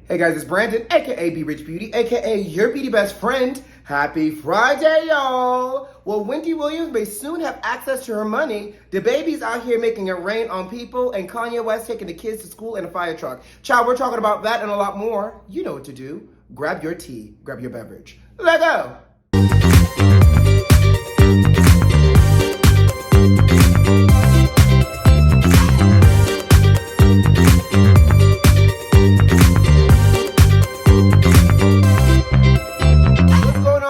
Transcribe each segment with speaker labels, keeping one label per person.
Speaker 1: Hey guys, it's Brandon, aka B.Rich Beauty, aka your beauty best friend. Happy Friday, y'all! Well, Wendy Williams may soon have access to her money. Dababy's out here making it rain on people, and Kanye West taking the kids to school in a fire truck. Child, we're talking about that and a lot more. You know what to do. Grab your tea, grab your beverage. Let go!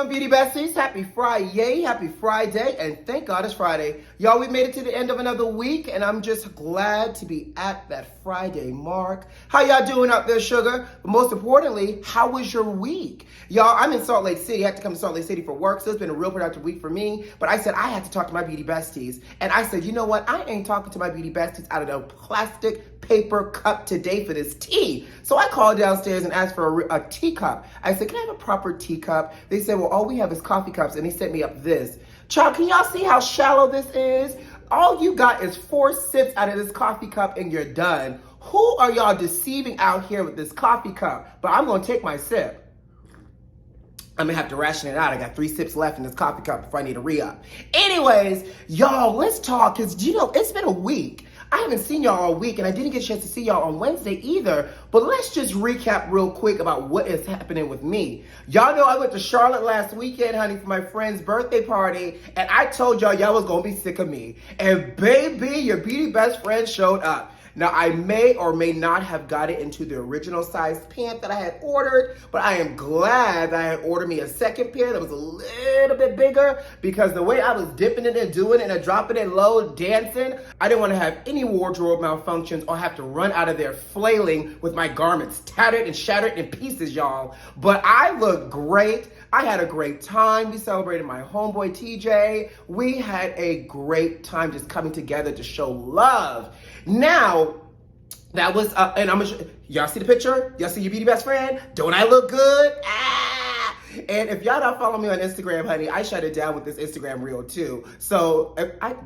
Speaker 1: Beauty Besties, happy Friday, happy Friday, and thank God it's Friday. Y'all, we made it to the end of another week, and I'm just glad to be at that Friday mark. How y'all doing out there, sugar? But most importantly, how was your week? Y'all, I'm in Salt Lake City. I had to come to Salt Lake City for work, so it's been a real productive week for me. But I said I had to talk to my Beauty Besties, and I said, you know what? I ain't talking to my Beauty Besties out of a plastic paper cup today for this tea. So I called downstairs and asked for a teacup. I said, can I have a proper teacup? They said, well, all we have is coffee cups, and they sent me up this. Child, can y'all see how shallow this is? All you got is 4 sips out of this coffee cup and you're done. Who are y'all deceiving out here with this coffee cup? But I'm gonna take my sip. I'm gonna have to ration it out. I got 3 sips left in this coffee cup before I need to re-up. Anyways, y'all, let's talk, because you know, it's been a week. I haven't seen y'all all week, and I didn't get a chance to see y'all on Wednesday either. But let's just recap real quick about what is happening with me. Y'all know I went to Charlotte last weekend, honey, for my friend's birthday party, and I told y'all was gonna be sick of me. And baby, your beauty best friend showed up. Now, I may or may not have got it into the original size pant that I had ordered, but I am glad that I had ordered me a second pair that was a little bit bigger, because the way I was dipping it and doing it and dropping it low, dancing, I didn't want to have any wardrobe malfunctions or have to run out of there flailing with my garments tattered and shattered in pieces, y'all. But I look great. I had a great time. We celebrated my homeboy TJ. We had a great time just coming together to show love. Now, that was, and I'm gonna y'all see the picture? Y'all see your beauty best friend? Don't I look good? Ah! And if y'all don't follow me on Instagram, honey, I shut it down with this Instagram reel too. So,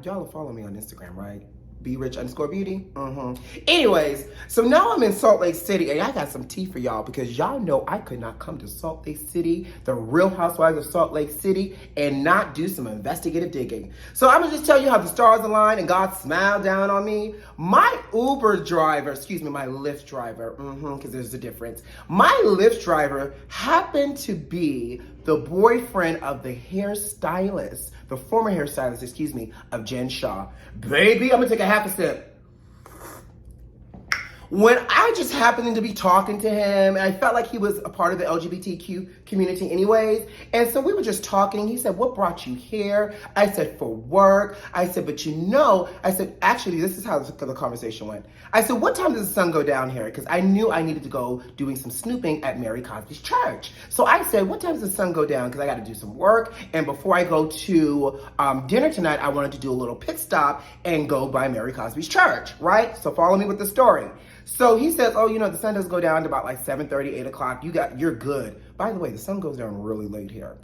Speaker 1: y'all follow me on Instagram, right? B.Rich_beauty. Anyways, so now I'm in Salt Lake City, and I got some tea for y'all, because y'all know I could not come to Salt Lake City, the Real Housewives of Salt Lake City, and not do some investigative digging. So I'm gonna just tell you how the stars aligned and God smiled down on me. My Uber driver, my Lyft driver, because there's a difference. My Lyft driver happened to be the boyfriend of the hairstylist, the former hairstylist, of Jen Shah. Baby, I'm gonna take a half a sip. When I just happened to be talking to him, and I felt like he was a part of the LGBTQ community anyways, and so we were just talking. He said, what brought you here? I said, for work. I said, but you know, I said, actually, this is how the conversation went. I said, what time does the sun go down here? Because I knew I needed to go doing some snooping at Mary Cosby's church. So I said, what time does the sun go down? Because I got to do some work, and before I go to dinner tonight, I wanted to do a little pit stop and go by Mary Cosby's church, right? So follow me with the story. So he says, oh, you know, the sun does go down to about like 7:30, 8 o'clock. You're good. By the way, the sun goes down really late here.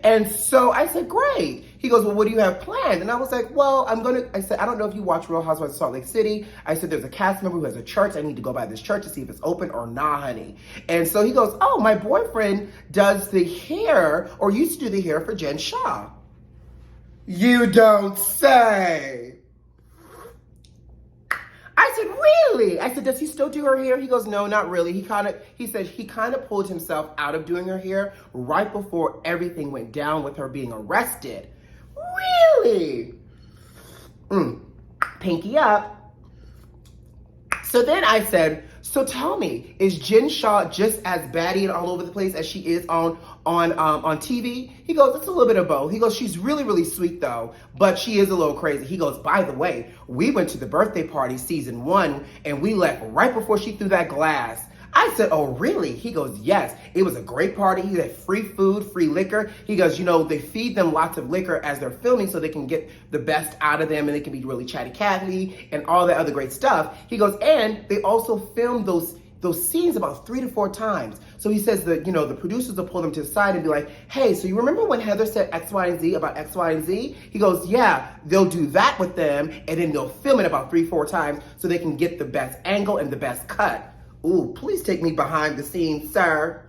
Speaker 1: And so I said, great. He goes, well, what do you have planned? And I was like, well, I said, I don't know if you watch Real Housewives of Salt Lake City. I said, there's a cast member who has a church. I need to go by this church to see if it's open or not, honey. And so he goes, oh, my boyfriend does the hair, or used to do the hair for Jen Shah. You don't say. I said, really? I said, does he still do her hair? He goes, no, not really. He said he kind of pulled himself out of doing her hair right before everything went down with her being arrested. Really? Pinky up. So then I said, so tell me, is Jen Shah just as baddie and all over the place as she is on TV? He goes, it's a little bit of both. He goes, she's really, really sweet though, but she is a little crazy. He goes, by the way, we went to the birthday party season 1 and we left right before she threw that glass. I said, oh, really? He goes, yes. It was a great party. He had free food, free liquor. He goes, you know, they feed them lots of liquor as they're filming so they can get the best out of them and they can be really chatty Cathy and all that other great stuff. He goes, and they also filmed those scenes about 3 to 4 times. So he says that, you know, the producers will pull them to the side and be like, hey, so you remember when Heather said X, Y, and Z about X, Y, and Z? He goes, yeah, they'll do that with them and then they'll film it about 3, 4 times so they can get the best angle and the best cut. Ooh, please take me behind the scenes, sir.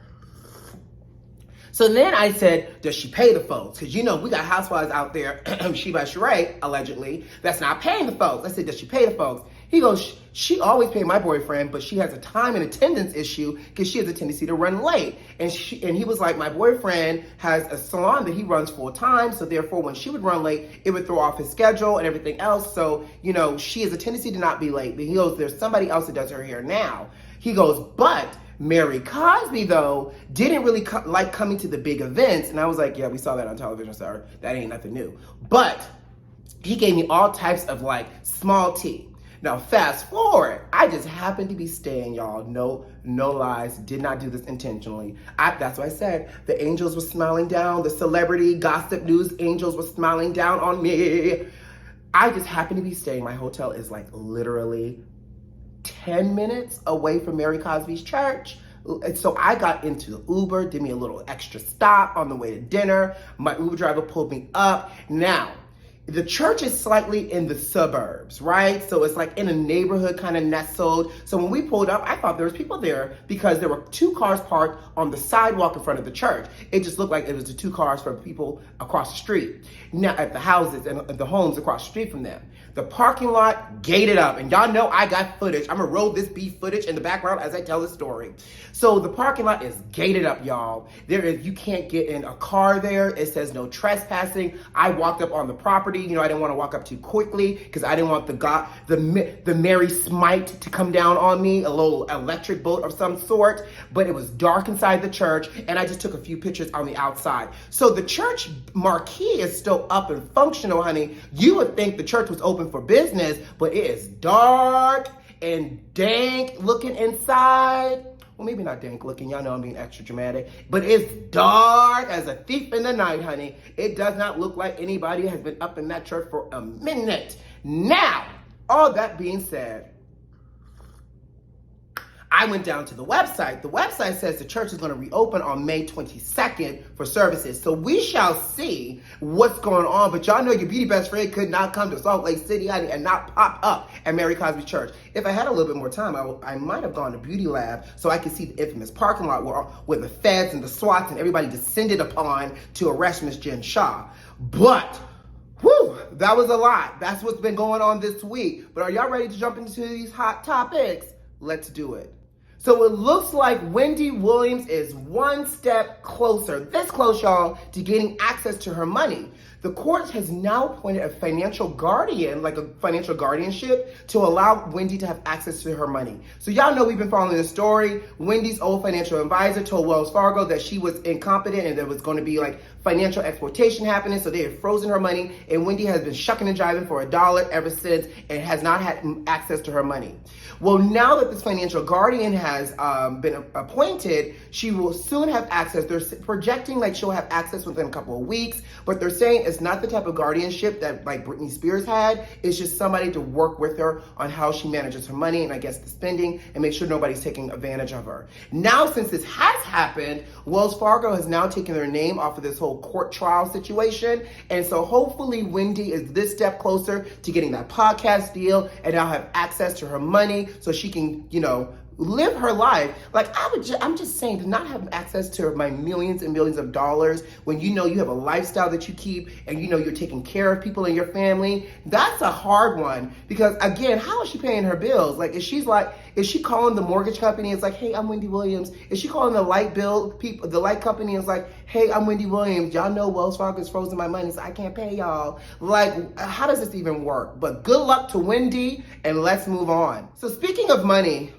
Speaker 1: So then I said, does she pay the folks? Because you know, we got housewives out there, she by Sheree, allegedly, that's not paying the folks. I said, does she pay the folks? He goes, she always paid my boyfriend, but she has a time and attendance issue because she has a tendency to run late. And he was like, my boyfriend has a salon that he runs full time, so therefore when she would run late, it would throw off his schedule and everything else. So, you know, she has a tendency to not be late. But he goes, there's somebody else that does her hair now. He goes, but Mary Cosby, though, didn't really like coming to the big events. And I was like, yeah, we saw that on television, sir. That ain't nothing new. But he gave me all types of like small tea. Now, fast forward, I just happened to be staying, y'all. No lies. Did not do this intentionally. That's what I said. The angels were smiling down. The celebrity gossip news angels were smiling down on me. I just happened to be staying. My hotel is like literally 10 minutes away from Mary Cosby's church. And so I got into the Uber, did me a little extra stop on the way to dinner. My Uber driver pulled me up. Now, the church is slightly in the suburbs, right? So it's like in a neighborhood kind of nestled. So when we pulled up, I thought there was people there because there were 2 cars parked on the sidewalk in front of the church. It just looked like it was the 2 cars from people across the street. Now at the houses and the homes across the street from them. The parking lot gated up, and y'all know I got footage. I'm gonna roll this beef footage in the background as I tell the story. So the parking lot is gated up, y'all. You can't get in a car there. It says no trespassing. I walked up on the property. You know, I didn't want to walk up too quickly because I didn't want the Mary Smite to come down on me, a little electric boat of some sort. But it was dark inside the church, and I just took a few pictures on the outside. So the church marquee is still up and functional, honey. You would think the church was open for business, but it is dark and dank looking inside. Well, maybe not dank looking, y'all know I'm being extra dramatic, but it's dark as a thief in the night, honey. It does not look like anybody has been up in that church for a minute. Now, all that being said, I went down to the website. The website says the church is going to reopen on May 22nd for services. So we shall see what's going on. But y'all know your beauty best friend could not come to Salt Lake City and not pop up at Mary Cosby Church. If I had a little bit more time, I might have gone to Beauty Lab so I could see the infamous parking lot where the feds and the SWATs and everybody descended upon to arrest Miss Jen Shah. But whew, that was a lot. That's what's been going on this week. But are y'all ready to jump into these hot topics? Let's do it. So it looks like Wendy Williams is one step closer, this close, y'all, to getting access to her money. The court has now appointed a financial guardian, like a financial guardianship, to allow Wendy to have access to her money. So y'all know we've been following the story. Wendy's old financial advisor told Wells Fargo that she was incompetent and there was going to be like financial exploitation happening. So they had frozen her money, and Wendy has been shucking and jiving for $1 ever since and has not had access to her money. Well, now that this financial guardian has been appointed, she will soon have access. They're projecting like she'll have access within a couple of weeks, but they're saying it's not the type of guardianship that like Britney Spears had. It's just somebody to work with her on how she manages her money and I guess the spending and make sure nobody's taking advantage of her. Now, since this has happened, Wells Fargo has now taken their name off of this whole court trial situation. And so hopefully Wendy is this step closer to getting that podcast deal and now have access to her money so she can, you know, live her life. Like I'm just saying, to not have access to my millions and millions of dollars when you know you have a lifestyle that you keep and you know you're taking care of people in your family, that's a hard one. Because again, how is she paying her bills? Like, is she calling the mortgage company? It's like, hey, I'm Wendy Williams. Is she calling the light bill people, the light company? It's like, hey, I'm Wendy Williams. Y'all know Wells Fargo is frozen my money, so I can't pay y'all. Like, how does this even work? But good luck to Wendy, and let's move on. So speaking of money,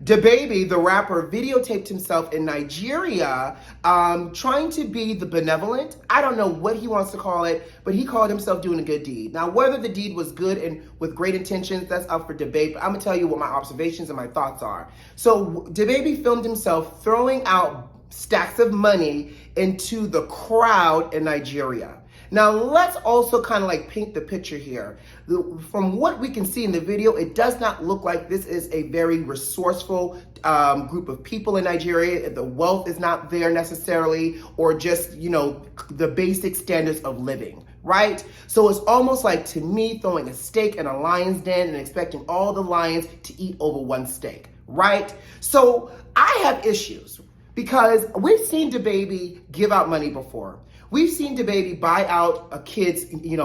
Speaker 1: Dababy, the rapper, videotaped himself in Nigeria trying to be the benevolent. I don't know what he wants to call it, but he called himself doing a good deed. Now, whether the deed was good and with great intentions, that's up for debate, but I'm gonna tell you what my observations and my thoughts are. So Dababy filmed himself throwing out stacks of money into the crowd in Nigeria. Now, let's also kind of like paint the picture here. From what we can see in the video, it does not look like this is a very resourceful group of people in Nigeria. The wealth is not there necessarily, or just, you know, the basic standards of living, right? So it's almost like, to me, throwing a steak in a lion's den and expecting all the lions to eat over one steak, right? So I have issues because we've seen Dababy give out money before. We've seen Dababy buy out a kid's,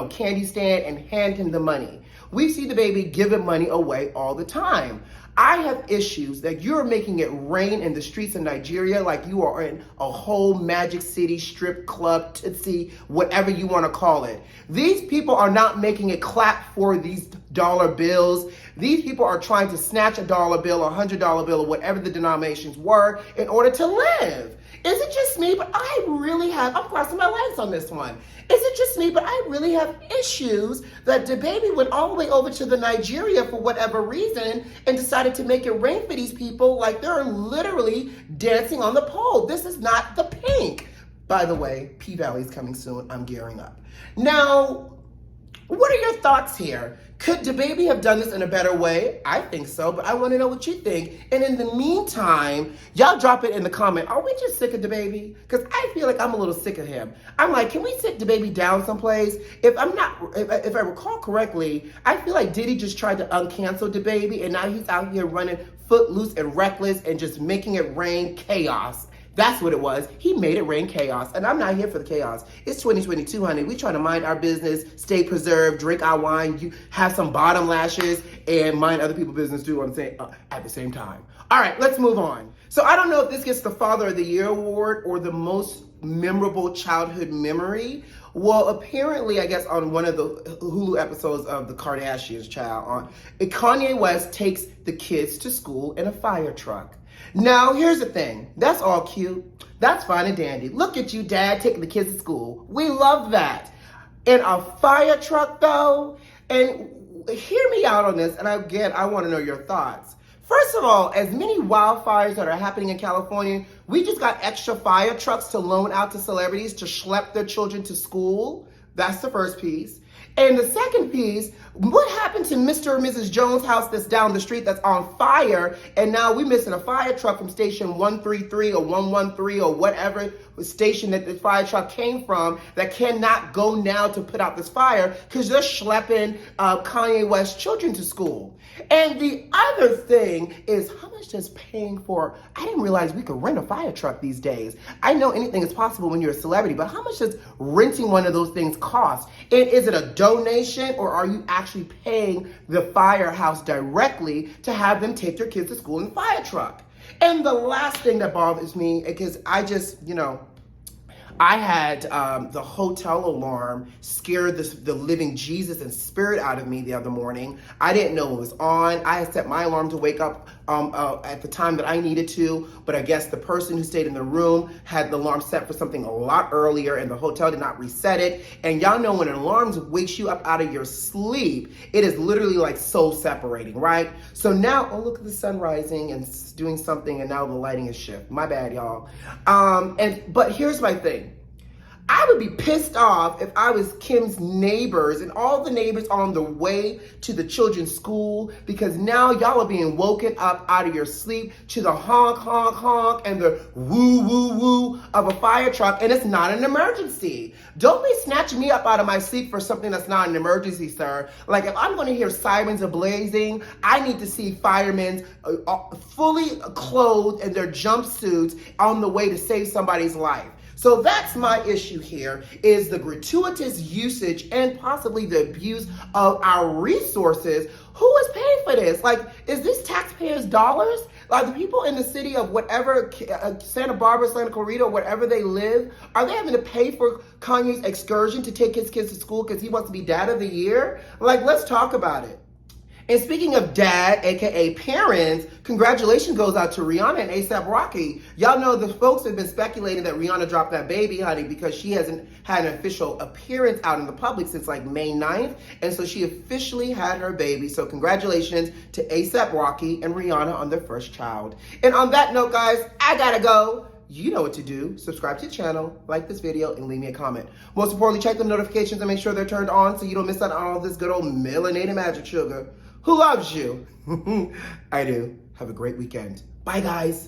Speaker 1: candy stand and hand him the money. We've seen Dababy giving money away all the time. I have issues that you're making it rain in the streets of Nigeria like you are in a whole Magic City strip club, Tootsie, whatever you want to call it. These people are not making it clap for these dollar bills. These people are trying to snatch a dollar bill, $100 bill, or whatever the denominations were in order to live. Is it just me? But I'm crossing my legs on this one. Is it just me? But I really have issues that Dababy went all the way over to the Nigeria for whatever reason and decided to make it rain for these people like they're literally dancing on the pole. This is not the Pink. By the way, P-Valley's coming soon. I'm gearing up. Now, what are your thoughts here? Could Dababy have done this in a better way? I think so, but I want to know what you think. And in the meantime, y'all drop it in the comment. Are we just sick of Dababy? Because I feel like I'm a little sick of him. I'm like, can we sit Dababy down someplace? If I recall correctly, I feel like Diddy just tried to uncancel Dababy, and now he's out here running footloose and reckless and just making it rain chaos. That's what it was. He made it rain chaos. And I'm not here for the chaos. It's 2022, honey. We trying to mind our business, stay preserved, drink our wine, you have some bottom lashes, and mind other people's business too, I'm saying, at the same time. All right, let's move on. So I don't know if this gets the Father of the Year award or the most memorable childhood memory. Well, apparently, I guess on one of the Hulu episodes of the Kardashians, Kanye West takes the kids to school in a fire truck. Now, here's the thing. That's all cute. That's fine and dandy. Look at you, Dad, taking the kids to school. We love that. In a fire truck, though, and hear me out on this, and again, I want to know your thoughts. First of all, as many wildfires that are happening in California, we just got extra fire trucks to loan out to celebrities to schlep their children to school. That's the first piece. And the second piece, what happened to Mr. and Mrs. Jones' house that's down the street that's on fire, and now we're missing a fire truck from station 133 or 113 or whatever station that the fire truck came from that cannot go now to put out this fire because they're schlepping Kanye West children to school. And the other thing is, how much does paying for, I didn't realize we could rent a fire truck these days. I know anything is possible when you're a celebrity, but how much does renting one of those things cost? And is it a donation, or are you actually paying the firehouse directly to have them take their kids to school in a fire truck? And the last thing that bothers me, because I just, I had the hotel alarm scare the living Jesus and spirit out of me the other morning. I didn't know it was on. I had set my alarm to wake up at the time that I needed to, but I guess the person who stayed in the room had the alarm set for something a lot earlier, and the hotel did not reset it. And y'all know when an alarm wakes you up out of your sleep, it is literally like soul separating, right? So now, oh, look at the sun rising and doing something, and now the lighting is shift. My bad, y'all. But here's my thing. I would be pissed off if I was Kim's neighbors and all the neighbors on the way to the children's school, because now y'all are being woken up out of your sleep to the honk, honk, honk and the woo, woo, woo of a fire truck, and it's not an emergency. Don't be snatching me up out of my sleep for something that's not an emergency, sir. Like, if I'm going to hear sirens ablazing, I need to see firemen fully clothed in their jumpsuits on the way to save somebody's life. So that's my issue here, is the gratuitous usage and possibly the abuse of our resources. Who is paying for this? Like, is this taxpayers' dollars? Like, the people in the city of whatever, Santa Barbara, Santa Clarita, wherever they live, are they having to pay for Kanye's excursion to take his kids to school because he wants to be Dad of the Year? Like, let's talk about it. And speaking of dad, aka parents, congratulations goes out to Rihanna and A$AP Rocky. Y'all know the folks have been speculating that Rihanna dropped that baby, honey, because she hasn't had an official appearance out in the public since like May 9th. And so she officially had her baby. So congratulations to A$AP Rocky and Rihanna on their first child. And on that note, guys, I gotta go. You know what to do. Subscribe to the channel, like this video, and leave me a comment. Most importantly, check the notifications and make sure they're turned on so you don't miss out on all this good old melanated magic sugar. Who loves you? I do. Have a great weekend. Bye, guys.